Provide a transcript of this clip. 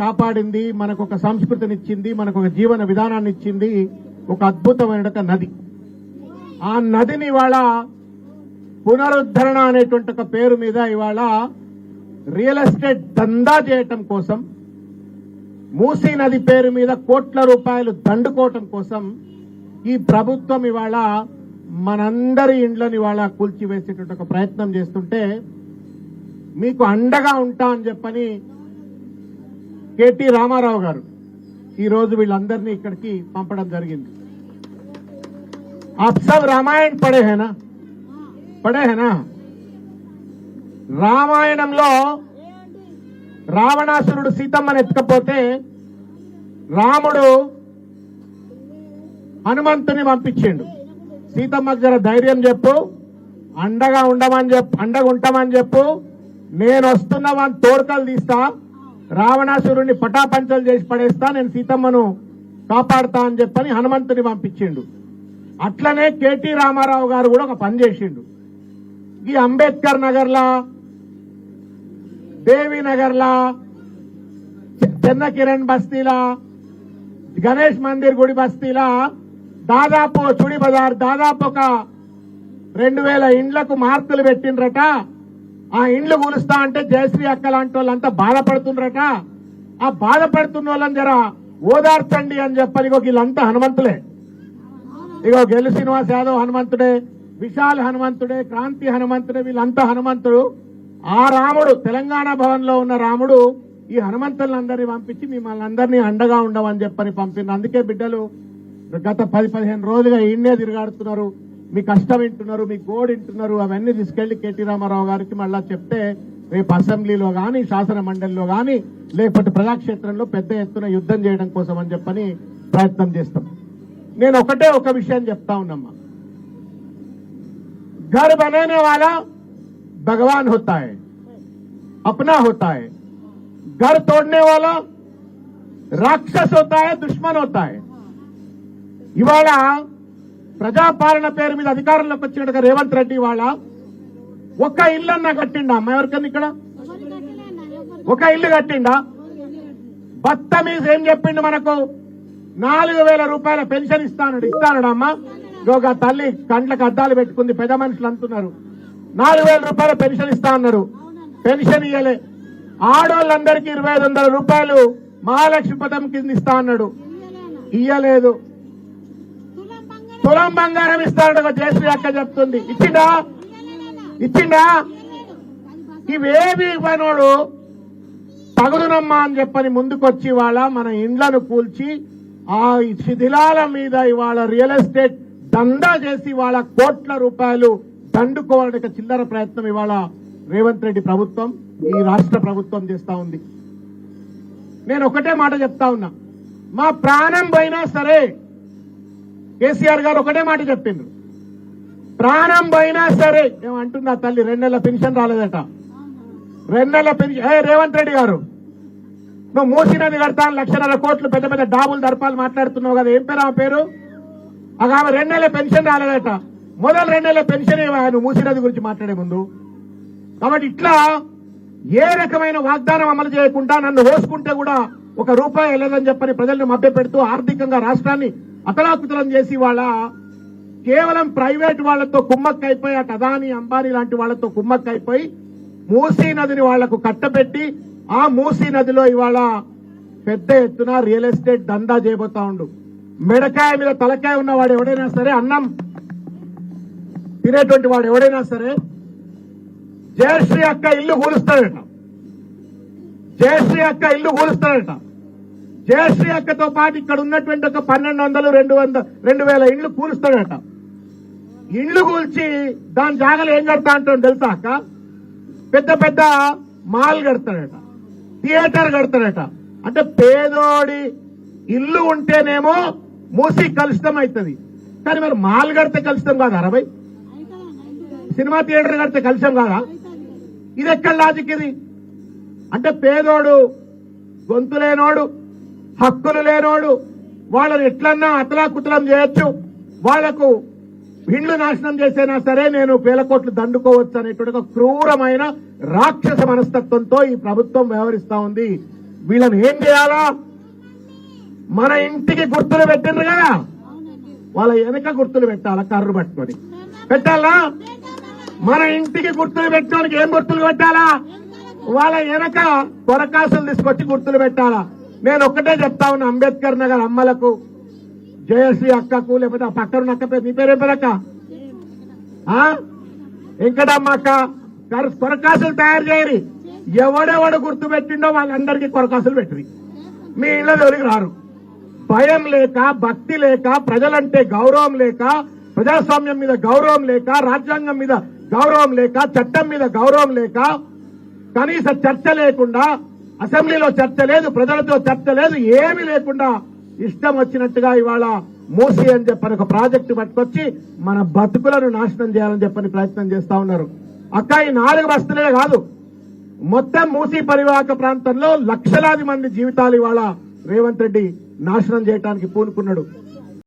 కాపాడింది, మనకు ఒక సంస్కృతిని ఇచ్చింది, మనకు ఒక జీవన విధానాన్ని ఇచ్చింది ఒక అద్భుతమైన నది. ఆ నదిని ఇవాళ పునరుద్ధరణ అనేటువంటి ఒక పేరు మీద ఇవాళ రియల్ ఎస్టేట్ దందా చేయటం కోసం, మూసీ నది పేరు మీద కోట్ల రూపాయలు దండుకోవటం కోసం ఈ ప్రభుత్వం ఇవాళ మనందరి ఇండ్లను ఇవాళ కూల్చివేసేటువంటి ఒక ప్రయత్నం చేస్తుంటే మీకు అండగా ఉంటా అని చెప్పని కేటీ రామారావు గారు ఈ రోజు వీళ్ళందరినీ ఇక్కడికి పంపడం జరిగింది. आप सब रामायण पढ़े हैं ना? రామాయణంలో రావణాసురుడు సీతమ్మని ఎత్తుకపోతే రాముడు హనుమంతుని పంపించిండు. సీతమ్మకు జర ధైర్యం చెప్పు, అండగా ఉంటామని చెప్పు, నేను వస్తున్నవాని తోడుకలు తీస్తా, రావణాసురుడిని పటాపంచలు చేసి పడేస్తా, నేను సీతమ్మను కాపాడుతా అని చెప్పని హనుమంతుని పంపించిండు. అట్లనే కేటీ రామారావు గారు కూడా ఒక పని చేసిండు. ఈ అంబేద్కర్ నగర్లా, దేవి నగర్లా, చెన్న కిరణ్ బస్తీలా, గణేష్ మందిర్ గుడి బస్తీలా దాదాపు చుడి బజార్ దాదాపు ఒక 2000 ఇండ్లకు మార్కులు పెట్టిండ్రట. ఆ ఇండ్లు కూలుస్తా అంటే జయశ్రీ అక్క లాంటి వాళ్ళంతా బాధపడుతుండ్రట. ఆ బాధపడుతున్న వాళ్ళని జర ఓదార్చండి అని చెప్పని వీళ్ళంతా హనుమంతులే. ఇగో గెలు శ్రీనివాస్ యాదవ్ హనుమంతుడే, విశాల్ హనుమంతుడే, క్రాంతి హనుమంతుడే, వీళ్ళంతా హనుమంతుడు. ఆ రాముడు తెలంగాణ భవన్ లో ఉన్న రాముడు ఈ హనుమంతులందరినీ పంపించి మిమ్మల్ని అందరినీ అండగా ఉండమని చెప్పని పంపింది. అందుకే బిడ్డలు గత 10-15 రోజులుగా ఈయన్నే తిరగాడుతున్నారు, మీ కష్టం వింటున్నారు, మీ గోడు వింటున్నారు. అవన్నీ తీసుకెళ్లి కేటీ రామారావు గారికి మళ్ళా చెప్తే రేపు అసెంబ్లీలో గాని, శాసన మండలిలో గాని, లేకపోతే ప్రజాక్షేత్రంలో పెద్ద ఎత్తున యుద్ధం చేయడం కోసం అని చెప్పని ప్రయత్నం చేస్తాం. నేను ఒక విషయం చెప్తా ఉన్నమ్మా, घर बनाने वाला भगवान होता है, अपना होता है. घर तोड़ने वाला राक्षस होता है, दुश्मन होता है. ఇవాళ ప్రజాపాలన పేరు మీద అధికారంలోకి వచ్చినట్టుగా రేవంత్ రెడ్డి ఇవాళ ఒక్క ఇల్లన్నా కట్టిండా అమ్మ? ఎవరికన్నా ఇక్కడ ఒక ఇల్లు కట్టిండా? బత్తమీజ్ ఏం చెప్పిండు మనకు? 4000 రూపాయల పెన్షన్ ఇస్తానడు అమ్మ. ఒక తల్లి కండ్లకు అద్దాలు పెట్టుకుంది, పెద్ద మనుషులు అంటున్నారు 4000 రూపాయల పెన్షన్ ఇస్తా అన్నారు. పెన్షన్ ఇయ్యలే. ఆడోళ్ళందరికీ 2500 రూపాయలు మహాలక్ష్మి పథకం కింద ఇస్తా అన్నాడు, ఇయ్యలేదు. తులం బంగారం ఇస్తానడు జయశ్రీ అక్క చెప్తుంది, ఇచ్చిండా? ఇవేవి ఇవ్వనోడు తగుదునమ్మా అని చెప్పని ముందుకొచ్చి ఇవాళ మన ఇండ్లను కూల్చి ఆ శిథిలాల మీద ఇవాళ రియల్ ఎస్టేట్ దందా చేసి ఇవాళ కోట్ల రూపాయలు దండుకోవాలనే చిల్లర ప్రయత్నం ఇవాళ రేవంత్ రెడ్డి ప్రభుత్వం, ఈ రాష్ట్ర ప్రభుత్వం చేస్తా ఉంది. నేను ఒకటే మాట చెప్తా ఉన్నా, మా ప్రాణం పోయినా సరే, కేసీఆర్ గారు ఒకటే మాట చెప్పిండ్రు, ప్రాణం పోయినా సరే. ఏమంటుందా తల్లి? 2 నెలల పెన్షన్ రాలేదట. 2 నెలల పెన్షన్. రేవంత్ రెడ్డి గారు, నువ్వు మూసీ నది కడతాను 1,00,000 కోట్లు పెద్ద పెద్ద డాబులు దర్పాలు మాట్లాడుతున్నావు కదా, ఏం పేరు ఆమె పేరు? ఆమె 2 నెలల పెన్షన్ రాలేదట. మొదలు 2 నెలల పెన్షన్ ఇవ్వ నువ్వు మూసీ నది గురించి మాట్లాడే ముందు. కాబట్టి ఇట్లా ఏ రకమైన వాగ్దానం అమలు చేయకుండా నన్ను హోసుకుంటే కూడా ₹1 వెళ్ళదని చెప్పని ప్రజలను మభ్యపెడుతూ ఆర్థికంగా రాష్ట్రాన్ని అతలాకుతలం చేసి వాళ్ళ కేవలం ప్రైవేట్ వాళ్లతో కుమ్మక్కైపోయి, అటు అదాని అంబానీ లాంటి వాళ్లతో కుమ్మక్కైపోయి మూసీ నదిని వాళ్లకు కట్టబెట్టి ఆ మూసీ నదిలో ఇవాళ పెద్ద ఎత్తున రియల్ ఎస్టేట్ దందా చేయబోతా ఉండు. మెడకాయ మీద తలకాయ ఉన్నవాడు ఎవడైనా సరే, అన్నం తినేటువంటి వాడు ఎవడైనా సరే జయశ్రీ అక్క ఇల్లు కూలుస్తాడట. జయశ్రీ అక్కతో పాటు ఇక్కడ ఉన్నటువంటి ఒక 1200-2000 ఇండ్లు కూలుస్తాడట. ఇండ్లు కూల్చి దాని జాగలు ఏం కడతా అంటాడు తెలుసా అక్క? పెద్ద పెద్ద మాల్ కడతాడట, థియేటర్ కడతాడట. అంటే పేదోడి ఇల్లు ఉంటేనేమో మూసి కలుషితం అవుతుంది, కానీ మరి మాల్ కడితే కలుషితం కాదా? 60 సినిమా థియేటర్ కడితే కలుషితం కాదా? ఇది ఎక్కడ లాజిక్ ఇది? అంటే పేదోడు, గొంతు లేనోడు, హక్కులు లేనోడు, వాళ్ళని ఎట్లన్నా అతలాకుతలం చేయొచ్చు, వాళ్లకు ఇండ్లు నాశనం చేసైనా సరే నేను పేలకోట్లు దండుకోవచ్చు అనేటువంటి క్రూరమైన రాక్షస మనస్తత్వంతో ఈ ప్రభుత్వం వ్యవహరిస్తా ఉంది. వీళ్ళని ఏం చేయాలా? మన ఇంటికి గుర్తులు పెట్టిండ్రు కదా, వాళ్ళ వెనక గుర్తులు పెట్టాలా? కర్రు పట్టుకొని పెట్టాలా? మన ఇంటికి గుర్తులు పెట్టడానికి ఏం గుర్తులు పెట్టాలా? వాళ్ళ వెనక కొరకాసులు తీసుకొచ్చి గుర్తులు పెట్టాలా? నేను ఒక్కటే చెప్తా ఉన్నా, అంబేద్కర్ నగర్ అమ్మలకు, జయశ్రీ అక్కకు, లేకపోతే ఆ పక్కన అక్క పేరు, మీ పేరు ఏం పేరు అక్క? వెంకటమ్మ అక్క, కొరకాసులు తయారు చేయరి. ఎవడెవడు గుర్తు పెట్టిండో వాళ్ళందరికీ కొరకాసులు పెట్టిరి. మీ ఇళ్ళ జోలికి రారు. భయం లేక, భక్తి లేక, ప్రజలంటే గౌరవం లేక, ప్రజాస్వామ్యం మీద గౌరవం లేక, రాజ్యాంగం మీద గౌరవం లేక, చట్టం మీద గౌరవం లేక, కనీస చర్చ లేకుండా, అసెంబ్లీలో చర్చ లేదు, ప్రజలతో చర్చ లేదు, ఏమీ లేకుండా ఇష్టం వచ్చినట్టుగా ఇవాళ మూసి అని చెప్పని ఒక ప్రాజెక్టు పట్టుకొచ్చి మన బతుకులను నాశనం చేయాలని చెప్పని ప్రయత్నం చేస్తా ఉన్నారు. అక్క, ఈ 4 బస్తీలే కాదు, మొత్తం మూసీ పరివాహక ప్రాంతంలో లక్షలాది మంది జీవితాలు ఇవాళ రేవంత్ రెడ్డి నాశనం చేయడానికి పూనుకున్నాడు.